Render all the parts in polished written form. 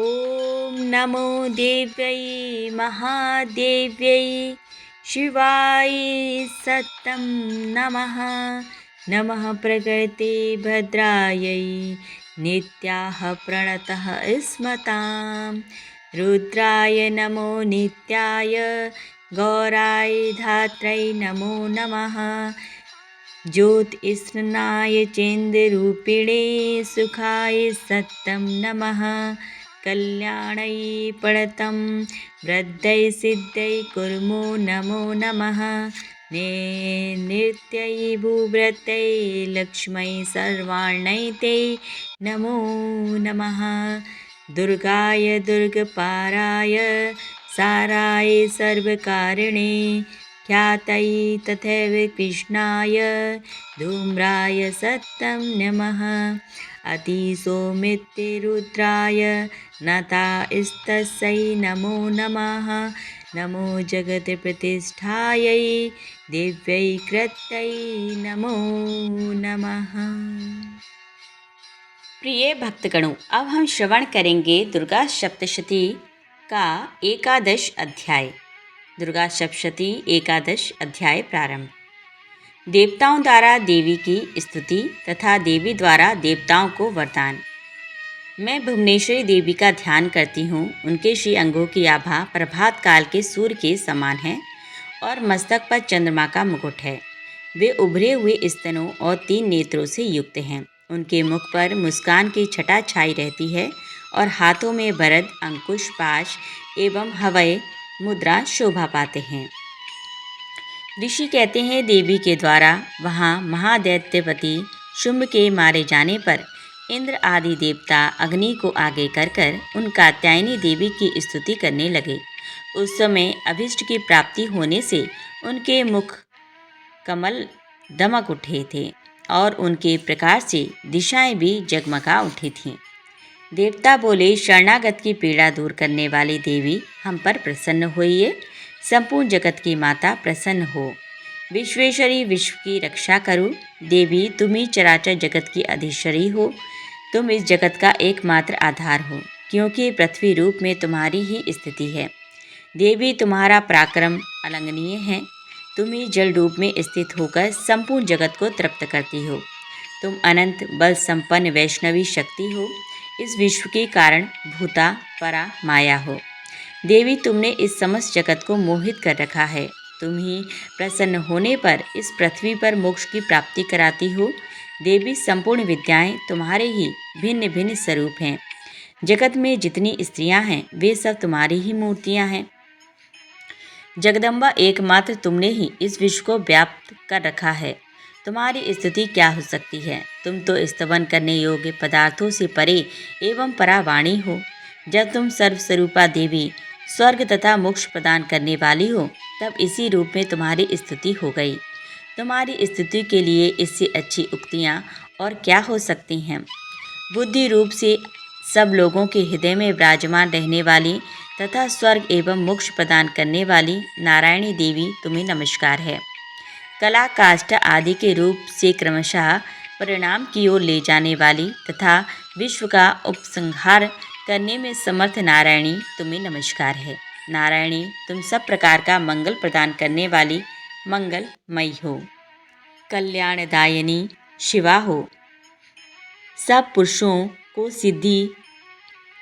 ॐ नमो देव्यै महादेव्यै शिवाय सत्तं नमः। नमः प्रकृते भद्रायै नित्याः प्रणतः स्मतां। रुद्राय नमो नित्याय गौराय धात्रै नमो नमः। ज्योतिष्णाय चेन्द्ररूपिणे सुखाय सत्तं नमः। कल्याणै पणतं वृद्धै सिद्धै कुर्मो नमो नमः। नित्यै भूभृत्यै लक्ष्मै सर्वाण्यै ते नमो नमः। दुर्गाय दुर्गपाराय साराय सर्वकारिणे ख्यातै तथैव कृष्णाय धूम्राय सत्तं नमः। अतिसौमित्तिरुद्राय नतास्तस्यै नमो नमः। नमो जगत्प्रतिष्ठायै दिव्यै कृत्यै नमो नमः। प्रिय भक्तगणों, अब हम श्रवण करेंगे दुर्गा सप्तशती का एकादश अध्याय। दुर्गा सप्तशती एकादश अध्याय प्रारंभ। देवताओं द्वारा देवी की स्तुति तथा देवी द्वारा देवताओं को वरदान। मैं भुवनेश्वरी देवी का ध्यान करती हूँ। उनके श्री अंगों की आभा प्रभात काल के सूर्य के समान है और मस्तक पर चंद्रमा का मुकुट है। वे उभरे हुए स्तनों और 3 नेत्रों से युक्त हैं। उनके मुख पर मुस्कान की छटा छाई रहती है और हाथों में वरद, अंकुश, पाश एवं हवय मुद्रा शोभा पाते हैं। ऋषि कहते हैं, देवी के द्वारा वहाँ महादैत्यपति शुंभ के मारे जाने पर इंद्र आदि देवता अग्नि को आगे कर उन कात्यायनी देवी की स्तुति करने लगे। उस समय अभिष्ट की प्राप्ति होने से उनके मुख कमल दमक उठे थे और उनके प्रकाश से दिशाएं भी जगमगा उठी थीं। देवता बोले, शरणागत की पीड़ा दूर करने वाली देवी हम पर प्रसन्न होइए। संपूर्ण जगत की माता प्रसन्न हो। विश्वेश्वरी विश्व की रक्षा करो। देवी तुम ही चराचर जगत की अधीश्वरी हो। तुम इस जगत का एकमात्र आधार हो, क्योंकि पृथ्वी रूप में तुम्हारी ही स्थिति है। देवी तुम्हारा पराक्रम अलंघनीय है। तुम ही जल रूप में स्थित होकर संपूर्ण जगत को तृप्त करती हो। तुम अनंत बल संपन्न वैष्णवी शक्ति हो। इस विश्व के कारण भूता परा माया हो। देवी तुमने इस समस्त जगत को मोहित कर रखा है। तुम ही प्रसन्न होने पर इस पृथ्वी पर मोक्ष की प्राप्ति कराती हो। देवी संपूर्ण विद्याएं तुम्हारे ही भिन्न भिन्न स्वरूप हैं। जगत में जितनी स्त्रियां हैं वे सब तुम्हारी ही मूर्तियां हैं। जगदम्बा एकमात्र तुमने ही इस विश्व को व्याप्त कर रखा है। तुम्हारी स्थिति क्या हो सकती है? तुम तो स्तवन करने योग्य पदार्थों से परे एवं परावाणी हो। जब तुम सर्वस्वरूपा देवी स्वर्ग तथा मोक्ष प्रदान करने वाली हो, तब इसी रूप में तुम्हारी स्तुति हो गई। तुम्हारी स्तुति के लिए इससे अच्छी उक्तियाँ और क्या हो सकती हैं? बुद्धि रूप से सब लोगों के हृदय में विराजमान रहने वाली तथा स्वर्ग एवं मोक्ष प्रदान करने वाली नारायणी देवी तुम्हें नमस्कार है। कला, काष्ठ आदि के रूप से क्रमशः परिणाम की ओर ले जाने वाली तथा विश्व का उपसंहार करने में समर्थ नारायणी तुम्हें नमस्कार है। नारायणी तुम सब प्रकार का मंगल प्रदान करने वाली मंगलमयी हो। कल्याणदायिनी शिवा हो। सब पुरुषों को सिद्धि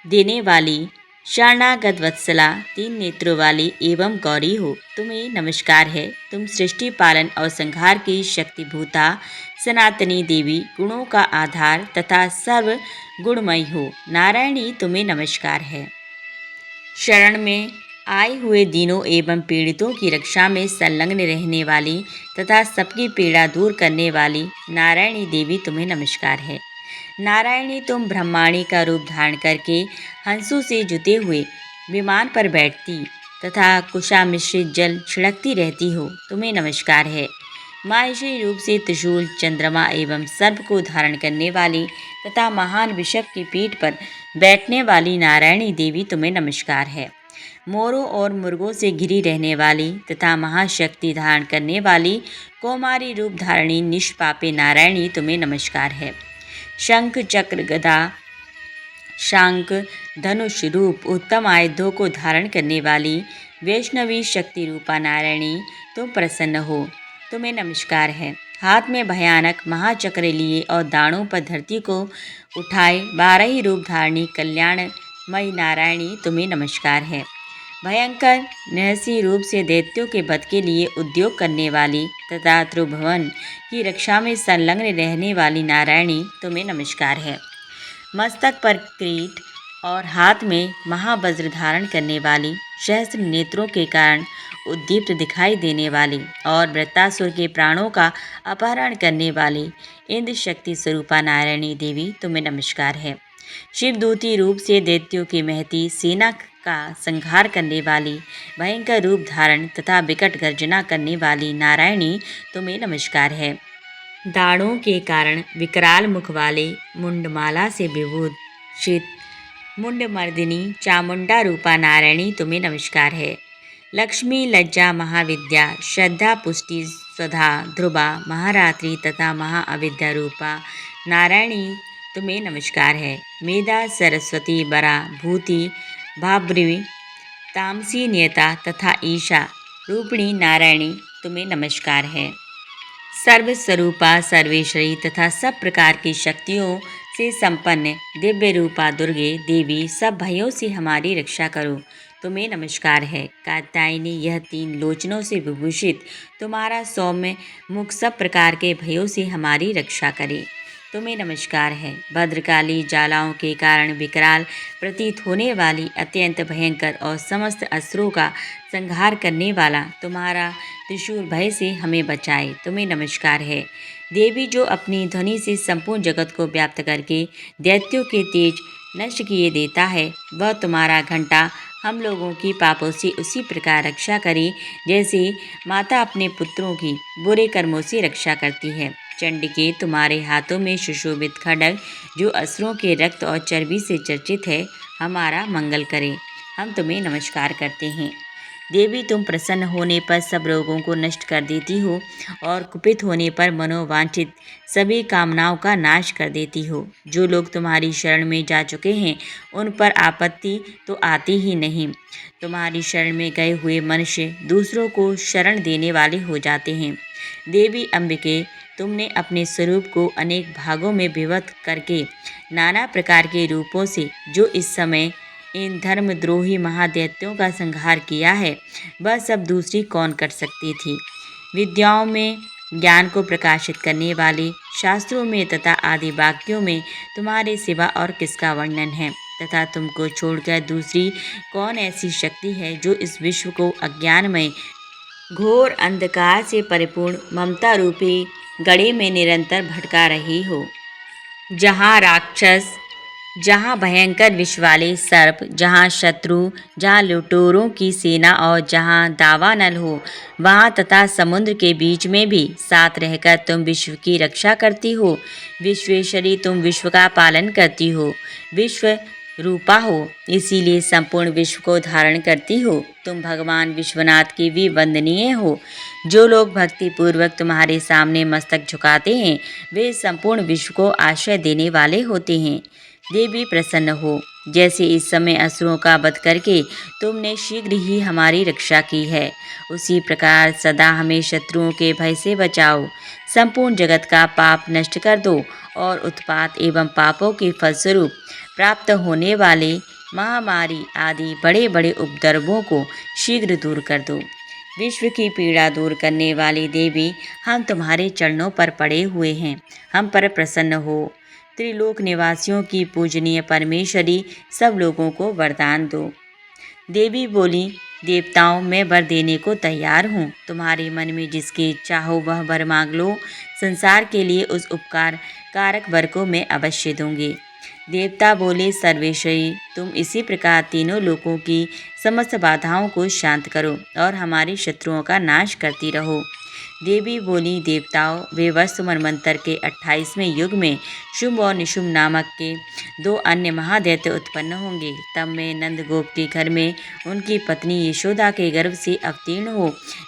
देने वाली शरणागत वत्सला, 3 नेत्रों वाली एवं गौरी हो। तुम्हें नमस्कार है। तुम सृष्टि पालन और संहार की शक्तिभूता सनातनी देवी, गुणों का आधार तथा सर्व गुणमयी हो। नारायणी तुम्हें नमस्कार है। शरण में आए हुए दीनों एवं पीड़ितों की रक्षा में संलग्न रहने वाली तथा सबकी पीड़ा दूर करने वाली नारायणी देवी तुम्हें नमस्कार है। नारायणी तुम ब्रह्माणी का रूप धारण करके हंसों से जुते हुए विमान पर बैठती तथा कुशा मिश्रित जल छिड़कती रहती हो। तुम्हें नमस्कार है। माहेश्वरी रूप से त्रिशूल, चंद्रमा एवं सर्प को धारण करने वाली तथा महान वृषभ की पीठ पर बैठने वाली नारायणी देवी तुम्हें नमस्कार है। मोरों और मुर्गों से घिरी रहने वाली तथा महाशक्ति धारण करने वाली कौमारी रूप धारणी निष्पापे नारायणी तुम्हें नमस्कार है। शंख, चक्र, गदा शांक धनुष रूप उत्तम आयुधों को धारण करने वाली वैष्णवी शक्ति रूपा नारायणी, तुम प्रसन्न हो, तुम्हें नमस्कार है। हाथ में भयानक महाचक्र लिए और दाढ़ों पर धरती को उठाए 12 ही रूप धारणी कल्याणमयी नारायणी, तुम्हें नमस्कार है। भयंकर नरसिंह रूप से दैत्यों के वध के लिए उद्योग करने वाली तथा त्रिभुवन की रक्षा में संलग्न रहने वाली नारायणी, तुम्हें नमस्कार है। मस्तक पर किरीट और हाथ में महावज्र धारण करने वाली, सहस्त्र नेत्रों के कारण उद्दीप्त दिखाई देने वाली और वृत्तासुर के प्राणों का अपहरण करने वाली इंद्र शक्ति स्वरूपा नारायणी देवी, तुम्हें नमस्कार है। शिवदूती रूप से दैत्यों की महती सेना का संहार करने वाली, भयंकर रूप धारण तथा विकट गर्जना करने वाली नारायणी, तुम्हें नमस्कार है। दाढ़ों के कारण विकराल मुख वाले, मुंडमाला से विभूषित मुंडमर्दिनी चामुंडा रूपा नारायणी, तुम्हें नमस्कार है। लक्ष्मी, लज्जा, महाविद्या, श्रद्धा, पुष्टि, स्वधा, ध्रुवा, महारात्रि तथा महाअविद्या रूपा नारायणी, तुम्हें नमस्कार है। मेधा, सरस्वती, बरा, भूति, भाब्रवी, तामसी, नियता तथा ईशा रूपिणी नारायणी, तुम्हें नमस्कार है। सर्वस्वरूपा, सर्वेश्वरी तथा सब प्रकार की शक्तियों से संपन्न दिव्य रूपा दुर्गे देवी, सब भयों से हमारी रक्षा करो, तुम्हें नमस्कार है। कात्यायनी, यह 3 लोचनों से विभूषित तुम्हारा सौम्य मुख सब प्रकार के भयों से हमारी रक्षा करे, तुम्हें नमस्कार है। भद्रकाली, ज्वालाओं के कारण विकराल प्रतीत होने वाली, अत्यंत भयंकर और समस्त अस्त्रों का संहार करने वाला तुम्हारा त्रिशूल भय से हमें बचाए, तुम्हें नमस्कार है। देवी, जो अपनी ध्वनि से संपूर्ण जगत को व्याप्त करके दैत्यों के तेज नष्ट किए देता है, वह तुम्हारा घंटा हम लोगों की पापों से उसी प्रकार रक्षा करे जैसे माता अपने पुत्रों की बुरे कर्मों से रक्षा करती है। चंडिके, तुम्हारे हाथों में सुशोभित खड्ग जो असुरों के रक्त और चर्बी से चर्चित है, हमारा मंगल करे, हम तुम्हें नमस्कार करते हैं। देवी, तुम प्रसन्न होने पर सब रोगों को नष्ट कर देती हो और कुपित होने पर मनोवांछित सभी कामनाओं का नाश कर देती हो। जो लोग तुम्हारी शरण में जा चुके हैं, उन पर आपत्ति तो आती ही नहीं। तुम्हारी शरण में गए हुए मनुष्य दूसरों को शरण देने वाले हो जाते हैं। देवी अंबिके, तुमने अपने स्वरूप को अनेक भागों में विभक्त करके नाना प्रकार के रूपों से जो इस समय इन धर्मद्रोही महादैत्यों का संहार किया है, वह सब दूसरी कौन कर सकती थी। विद्याओं में ज्ञान को प्रकाशित करने वाले, शास्त्रों में तथा आदि वाक्यों में तुम्हारे सिवा और किसका वर्णन है, तथा तुमको छोड़कर दूसरी कौन ऐसी शक्ति है जो इस विश्व को अज्ञानमय घोर अंधकार से परिपूर्ण ममता रूपी गड़े में निरंतर भटका रही हो। जहाँ राक्षस, जहाँ भयंकर विष वाले सर्प, जहाँ शत्रु, जहाँ लुटेरों की सेना और जहाँ दावानल हो, वहाँ तथा समुद्र के बीच में भी साथ रहकर तुम विश्व की रक्षा करती हो। विश्वेश्वरी, तुम विश्व का पालन करती हो, विश्व रूपा हो, इसीलिए संपूर्ण विश्व को धारण करती हो। तुम भगवान विश्वनाथ की भी वंदनीय हो। जो लोग भक्ति पूर्वक तुम्हारे सामने मस्तक झुकाते हैं, वे संपूर्ण विश्व को आश्रय देने वाले होते हैं। देवी, प्रसन्न हो। जैसे इस समय असुरों का वध करके तुमने शीघ्र ही हमारी रक्षा की है, उसी प्रकार सदा हमें शत्रुओं के भय से बचाओ। संपूर्ण जगत का पाप नष्ट कर दो और उत्पात एवं पापों के फलस्वरूप प्राप्त होने वाले महामारी आदि बड़े बड़े उपद्रवों को शीघ्र दूर कर दो। विश्व की पीड़ा दूर करने वाली देवी, हम तुम्हारे चरणों पर पड़े हुए हैं, हम पर प्रसन्न हो। त्रिलोक निवासियों की पूजनीय परमेश्वरी, सब लोगों को वरदान दो। देवी बोली, देवताओं, मैं वर देने को तैयार हूँ। तुम्हारे मन में जिसकी इच्छा हो वह वर मांग लो। संसार के लिए उस उपकार कारक वर को मैं अवश्य दूंगी। देवता बोले, सर्वेश्वरी, तुम इसी प्रकार तीनों लोकों की समस्त बाधाओं को शांत करो और हमारे शत्रुओं का नाश करती रहो। देवी बोली, देवताओं, वे वर्ष मनवंतर के 28वें युग में शुंभ और निशुंभ नामक के 2 अन्य महादैत्य उत्पन्न होंगे। तब मैं नंदगोप के घर में उनकी पत्नी यशोदा के गर्भ से अवतीर्ण हो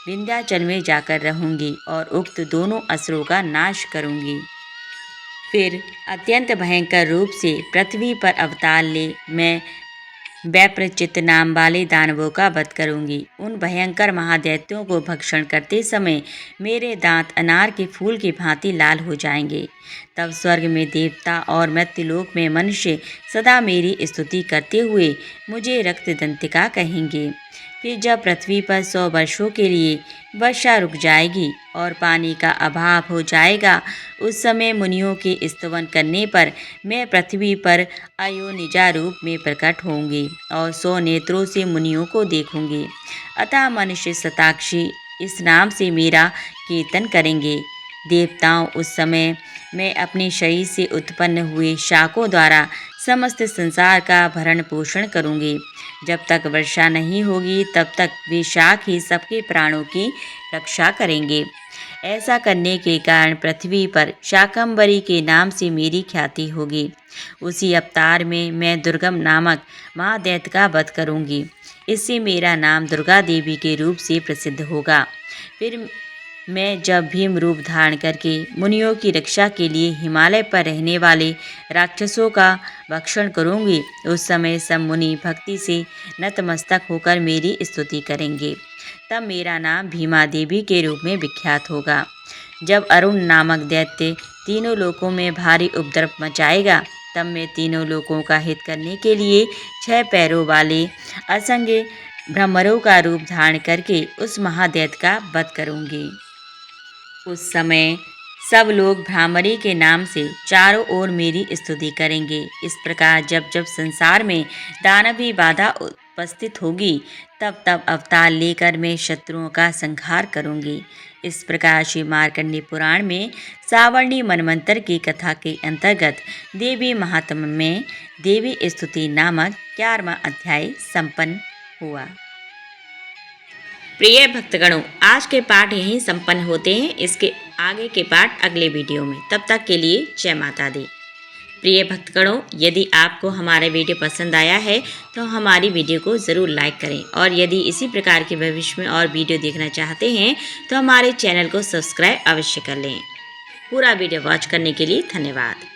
विंध्याचल में जाकर रहूंगी और उक्त दोनों असुरों का नाश करूंगी। फिर अत्यंत भयंकर रूप से पृथ्वी पर अवतार ले मैं वैप्रचित्त नाम वाले दानवों का वध करूंगी। उन भयंकर महादैत्यों को भक्षण करते समय मेरे दांत अनार के फूल की भांति लाल हो जाएंगे। तब स्वर्ग में देवता और मृत्युलोक में मनुष्य सदा मेरी स्तुति करते हुए मुझे रक्तदंतिका कहेंगे। फिर जब पृथ्वी पर 100 वर्षों के लिए वर्षा रुक जाएगी और पानी का अभाव हो जाएगा, उस समय मुनियों के स्तवन करने पर मैं पृथ्वी पर अयोनिजा रूप में प्रकट होंगी और 100 नेत्रों से मुनियों को देखूंगी। अतः मनुष्य शताक्षी इस नाम से मेरा कीर्तन करेंगे। देवताओं, उस समय मैं अपने शरीर से उत्पन्न हुए शाकों द्वारा समस्त संसार का भरण पोषण करूंगी। जब तक वर्षा नहीं होगी तब तक वे शाक ही सबके प्राणों की रक्षा करेंगे। ऐसा करने के कारण पृथ्वी पर शाकंभरी के नाम से मेरी ख्याति होगी। उसी अवतार में मैं दुर्गम नामक महादैत्य का वध करूंगी। इससे मेरा नाम दुर्गा देवी के रूप से प्रसिद्ध होगा। फिर मैं जब भीम रूप धारण करके मुनियों की रक्षा के लिए हिमालय पर रहने वाले राक्षसों का भक्षण करूंगी, उस समय सब मुनि भक्ति से नतमस्तक होकर मेरी स्तुति करेंगे। तब मेरा नाम भीमा देवी के रूप में विख्यात होगा। जब अरुण नामक दैत्य तीनों लोकों में भारी उपद्रव मचाएगा, तब मैं तीनों लोकों का हित करने के लिए 6 पैरों वाले असंख्य भ्रमरों का रूप धारण करके उस महादैत्य का वध करूंगी। उस समय सब लोग भ्रामरी के नाम से चारों ओर मेरी स्तुति करेंगे। इस प्रकार जब जब संसार में दानवी बाधा उपस्थित होगी, तब तब अवतार लेकर मैं शत्रुओं का संहार करूंगी। इस प्रकार श्री मार्कंडेय पुराण में सावर्णी मनवंतर की कथा के अंतर्गत देवी महात्म्य में देवी स्तुति नामक 11वां अध्याय संपन्न हुआ। प्रिय भक्तगणों, आज के पाठ यहीं संपन्न होते हैं। इसके आगे के पाठ अगले वीडियो में। तब तक के लिए जय माता दी। प्रिय भक्तगणों, यदि आपको हमारा वीडियो पसंद आया है तो हमारी वीडियो को ज़रूर लाइक करें और यदि इसी प्रकार के भविष्य में और वीडियो देखना चाहते हैं तो हमारे चैनल को सब्सक्राइब अवश्य कर लें। पूरा वीडियो वॉच करने के लिए धन्यवाद।